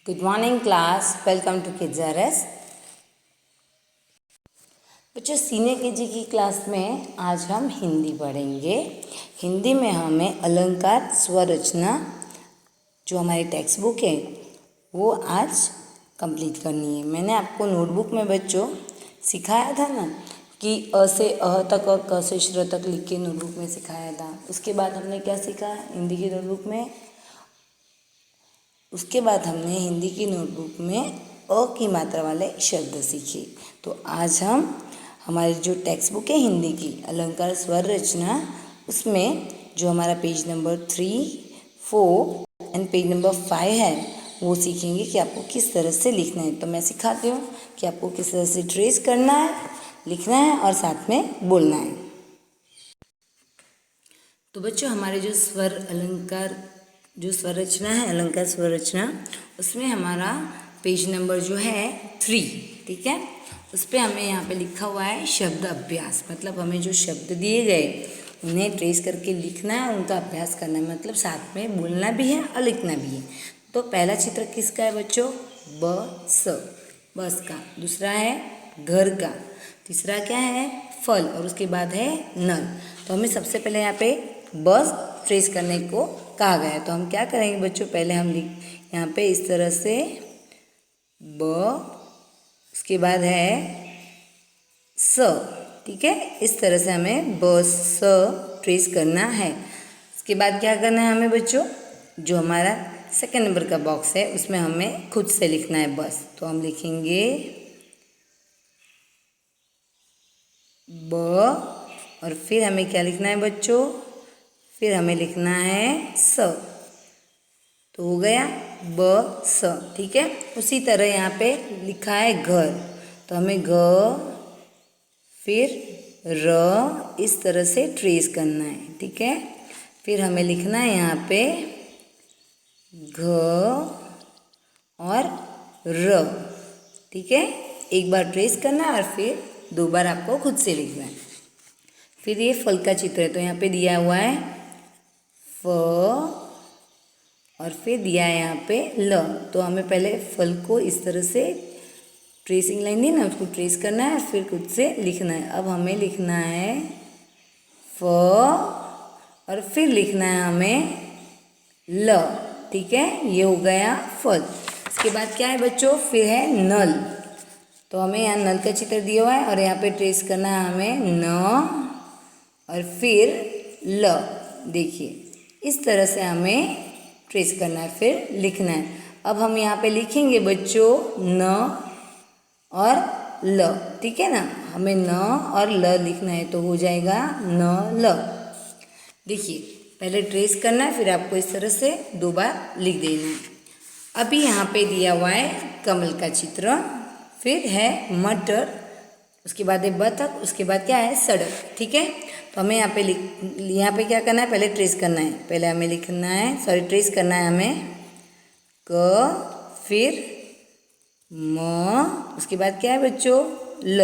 Good morning class, welcome to kids R S. बच्चों, senior KG की class में आज हम हिंदी पढ़ेंगे। हिंदी में हमें अलंकार स्वरचना जो हमारी टेक्स्ट बुक है वो आज कंप्लीट करनी है। मैंने आपको नोटबुक में बच्चों सिखाया था ना कि अ से अह तक और क से श्र तक लिख के नोटबुक में सिखाया था। उसके बाद हमने क्या सीखा हिंदी की नोटबुक में? उसके बाद हमने हिंदी की नोटबुक में अ की मात्रा वाले शब्द सीखे। तो आज हम हमारी जो टेक्स्ट बुक है हिंदी की अलंकार स्वर रचना, उसमें जो हमारा page number 3, 4 and page number 5 है वो सीखेंगे कि आपको किस तरह से लिखना है। तो मैं सिखाती हूँ कि आपको किस तरह से ट्रेस करना है, लिखना है और साथ में बोलना है। तो बच्चों, हमारे जो स्वर अलंकार जो स्वर रचना है अलंकार स्वर रचना, उसमें हमारा पेज नंबर जो है 3, ठीक है। उस पर हमें यहाँ पे लिखा हुआ है शब्द अभ्यास। मतलब हमें जो शब्द दिए गए उन्हें ट्रेस करके लिखना है, उनका अभ्यास करना है। मतलब साथ में बोलना भी है और लिखना भी है। तो पहला चित्र किसका है बच्चों? बस, बस का। दूसरा है घर का। तीसरा क्या है? फल। और उसके बाद है नल। तो हमें सबसे पहले यहाँ पे बस ट्रेस करने को कहा गया है। तो हम क्या करेंगे बच्चों? पहले हम यहाँ पे इस तरह से ब, उसके बाद है स, ठीक है। इस तरह से हमें बस ट्रेस करना है। उसके बाद क्या करना है हमें बच्चों? जो हमारा सेकंड नंबर का बॉक्स है उसमें हमें खुद से लिखना है बस। तो हम लिखेंगे ब, और फिर हमें क्या लिखना है बच्चों? फिर हमें लिखना है स। तो हो गया ब स, ठीक है। उसी तरह यहाँ पे लिखा है घर। तो हमें घ फिर र इस तरह से ट्रेस करना है, ठीक है। फिर हमें लिखना है यहाँ पे घ और र, ठीक है। एक बार ट्रेस करना है और फिर 2 बार आपको खुद से लिखना है। फिर ये फल का चित्र है। तो यहाँ पे दिया हुआ है फ और फिर दिया है यहाँ पे ल। तो हमें पहले फल को इस तरह से ट्रेसिंग लाइन दी ना, उसको ट्रेस करना है फिर खुद से लिखना है। अब हमें लिखना है फ और फिर लिखना है हमें ल, ठीक है। ये हो गया फल। इसके बाद क्या है बच्चों? फिर है नल। तो हमें यहाँ नल का चित्र दिया हुआ है और यहाँ पे ट्रेस करना है हमें न और फिर ल। देखिए इस तरह से हमें ट्रेस करना है, फिर लिखना है। अब हम यहाँ पे लिखेंगे बच्चों न और ल, ठीक है ना। हमें न और ल लिखना है तो हो जाएगा न ल। देखिए पहले ट्रेस करना है, फिर आपको इस तरह से 2 बार लिख देना है। अभी यहाँ पे दिया हुआ है कमल का चित्र, फिर है मटर, उसके बाद है बतख, उसके बाद क्या है? सड़क, ठीक है। तो हमें यहाँ पे क्या करना है? पहले ट्रेस करना है। पहले हमें लिखना है, ट्रेस करना है हमें क, फिर म, उसके बाद क्या है बच्चों? ल।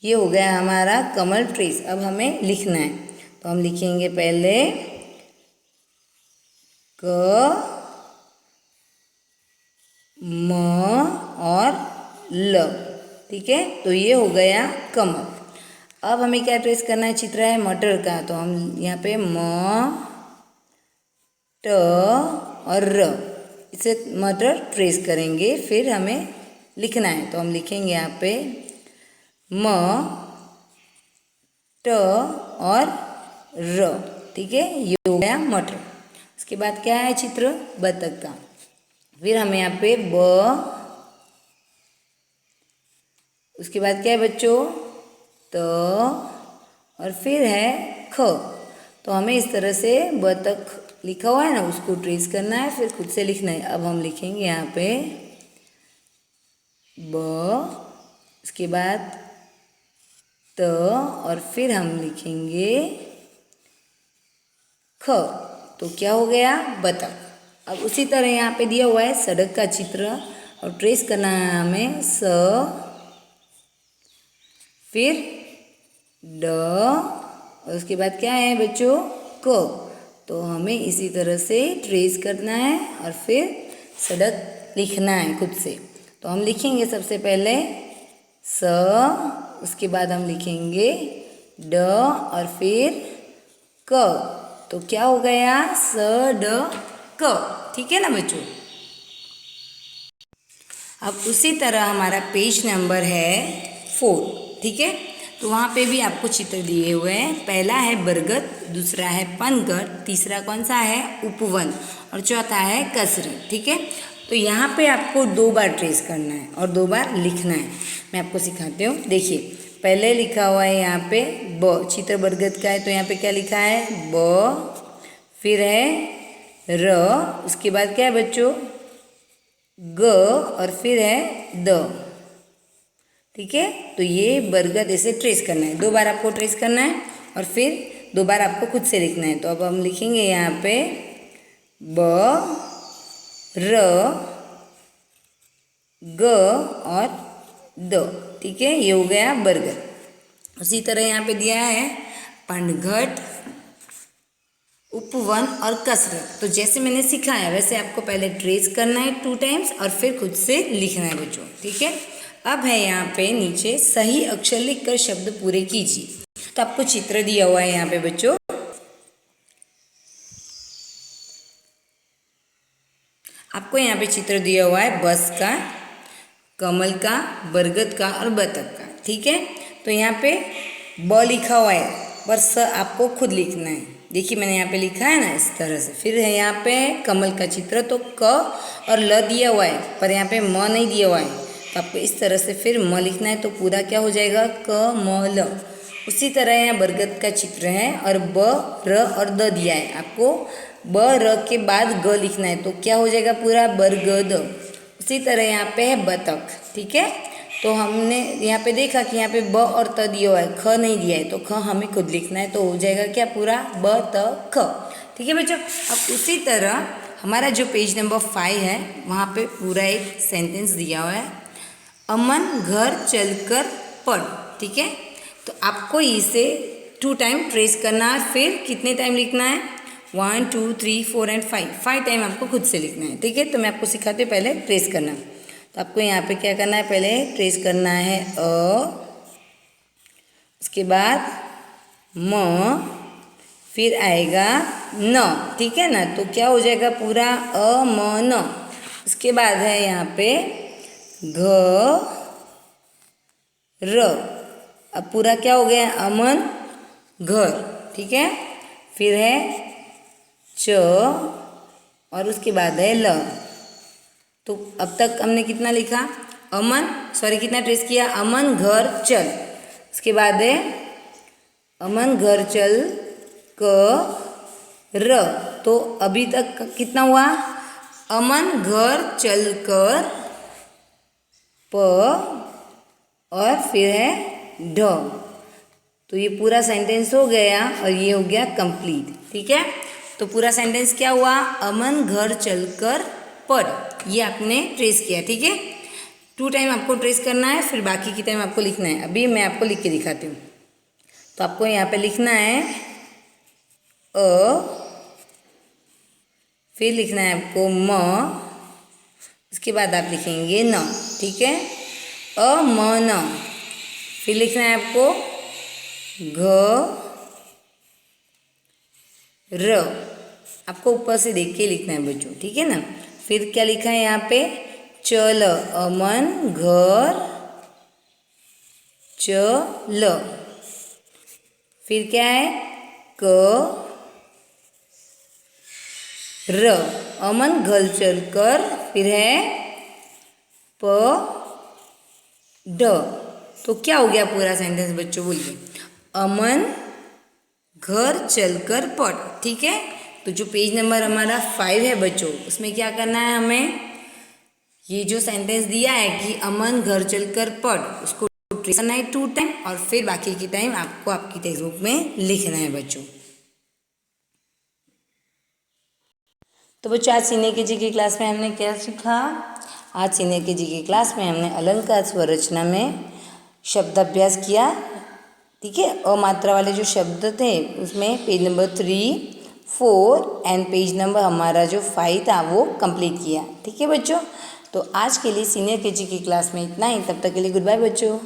ये हो गया हमारा कमल ट्रेस। अब हमें लिखना है। तो हम लिखेंगे पहले क, म और ल, ठीक है। तो ये हो गया कमल। अब हमें क्या ट्रेस करना है? चित्र है मटर का। तो हम यहाँ पे म, ट और र, इसे मटर ट्रेस करेंगे। फिर हमें लिखना है। तो हम लिखेंगे यहाँ पे म, ट और र, ठीक है। ये हो गया मटर। उसके बाद क्या है? चित्र बतख का। फिर हमें यहाँ पे ब, उसके बाद क्या है बच्चों? त और फिर है ख। तो हमें इस तरह से बतख लिखा हुआ है ना, उसको ट्रेस करना है, फिर खुद से लिखना है। अब हम लिखेंगे यहाँ पे ब, उसके बाद त और फिर हम लिखेंगे ख। तो क्या हो गया? बतख। अब उसी तरह यहाँ पे दिया हुआ है सड़क का चित्र और ट्रेस करना है हमें स, फिर ड और उसके बाद क्या है बच्चों? क। तो हमें इसी तरह से ट्रेस करना है और फिर सड़क लिखना है खुद से। तो हम लिखेंगे सबसे पहले स, उसके बाद हम लिखेंगे ड और फिर क। तो क्या हो गया, स ड क। ठीक है ना बच्चों। अब उसी तरह हमारा पेज नंबर है 4। ठीक है, तो वहाँ पे भी आपको चित्र दिए हुए हैं। पहला है बरगद, दूसरा है पनगढ़, तीसरा कौन सा है, उपवन, और चौथा है कसरी। ठीक है, तो यहाँ पे आपको 2 बार ट्रेस करना है और 2 बार लिखना है। मैं आपको सिखाती हूँ। देखिए, पहले लिखा हुआ है यहाँ पे ब, चित्र बरगद का है, तो यहाँ पे क्या लिखा है, ब, फिर है र, उसके बाद क्या है बच्चों, ग, और फिर है द। ठीक है, तो ये बरगद ऐसे ट्रेस करना है। 2 बार आपको ट्रेस करना है और फिर 2 बार आपको खुद से लिखना है। तो अब हम लिखेंगे यहाँ पे ब, र, ग और द। ठीक है, ये हो गया बरगद। उसी तरह यहाँ पे दिया है पनघट, उपवन और कसरत। तो जैसे मैंने सिखाया वैसे आपको पहले ट्रेस करना है 2 टाइम्स और फिर खुद से लिखना है बच्चों। ठीक है, अब है यहाँ पे नीचे सही अक्षर लिखकर शब्द पूरे कीजिए। तो आपको चित्र दिया हुआ है यहाँ पे बच्चों। आपको यहाँ पे चित्र दिया हुआ है बस का, कमल का, बरगद का और बतख का। ठीक है, तो यहाँ पे ब लिखा हुआ है पर स आपको खुद लिखना है। देखिए मैंने यहाँ पे लिखा है ना, इस तरह से। फिर है यहाँ पे कमल का चित्र, तो क और ल दिया हुआ है पर यहाँ पे म नहीं दिया हुआ है, तो आपको इस तरह से फिर म लिखना है। तो पूरा क्या हो जाएगा, क म ल। उसी तरह यहाँ बरगद का चित्र है और ब, र और द दिया है। आपको ब, र के बाद ग लिखना है, तो क्या हो जाएगा पूरा, बरगद। उसी तरह यहाँ पे है बतख। ठीक है, तो हमने यहाँ पे देखा कि यहाँ पे ब और त दिया हुआ है, ख नहीं दिया है, तो ख हमें खुद लिखना है। तो हो जाएगा क्या पूरा, ब त ख। ठीक है बच्चों। अब उसी तरह हमारा जो पेज नंबर 5 है वहाँ पे पूरा एक सेंटेंस दिया हुआ है, अमन घर चलकर पढ़। ठीक है, तो आपको इसे 2 टाइम ट्रेस करना है। फिर कितने टाइम लिखना है, 1 2 3 4 एंड 5 टाइम आपको खुद से लिखना है। ठीक है, तो मैं आपको सिखाती हूँ पहले ट्रेस करना। तो आपको यहाँ पे क्या करना है, पहले ट्रेस करना है अ, उसके बाद म, फिर आएगा न। ठीक है ना, तो क्या हो जाएगा पूरा अ म न। उसके बाद है यहाँ पे घ र। अब पूरा क्या हो गया, अमन घर। ठीक है, फिर है च और उसके बाद है ल। तो अब तक हमने कितना लिखा, कितना ट्रेस किया, अमन घर चल। उसके बाद है अमन घर चल क र। तो अभी तक कितना हुआ, अमन घर चल कर प और फिर है ढ। तो ये पूरा सेंटेंस हो गया और ये हो गया कंप्लीट। ठीक है, तो पूरा सेंटेंस क्या हुआ, अमन घर चलकर पढ़, ये आपने ट्रेस किया। ठीक है, 2 टाइम आपको ट्रेस करना है, फिर बाकी की टाइम आपको लिखना है। अभी मैं आपको लिख के दिखाती हूँ। तो आपको यहाँ पे लिखना है अ, फिर लिखना है आपको म, उसके बाद आप लिखेंगे न। ठीक है, अ म न। फिर लिखना है आपको घ र। आपको ऊपर से देख के लिखना है बच्चों। ठीक है ना। फिर क्या लिखा है यहाँ पे, चल, अमन घर चल। फिर क्या है, क र, अमन घर चल कर, फिर है प ड। तो क्या हो गया पूरा सेंटेंस बच्चों, बोलिए, अमन घर चलकर पढ़। ठीक है, तो जो पेज नंबर हमारा 5 है बच्चों, उसमें क्या करना है, हमें ये जो सेंटेंस दिया है कि अमन घर चलकर पढ़, उसको ट्रेस करना है 2 टाइम और फिर बाकी की टाइम आपको आपकी टेक्स्ट बुक में लिखना है बच्चों। तो बच्चों आज सीनियर केजी की क्लास में हमने क्या सीखा, आज सीनियर केजी की क्लास में हमने अलंकार स्वरचना में शब्दाभ्यास किया। ठीक है, अमात्रा वाले जो शब्द थे उसमें page number 3, 4 and page number हमारा जो 5 था वो कंप्लीट किया। ठीक है बच्चों, तो आज के लिए सीनियर केजी की क्लास में इतना ही। तब तक के लिए गुड बाय बच्चों।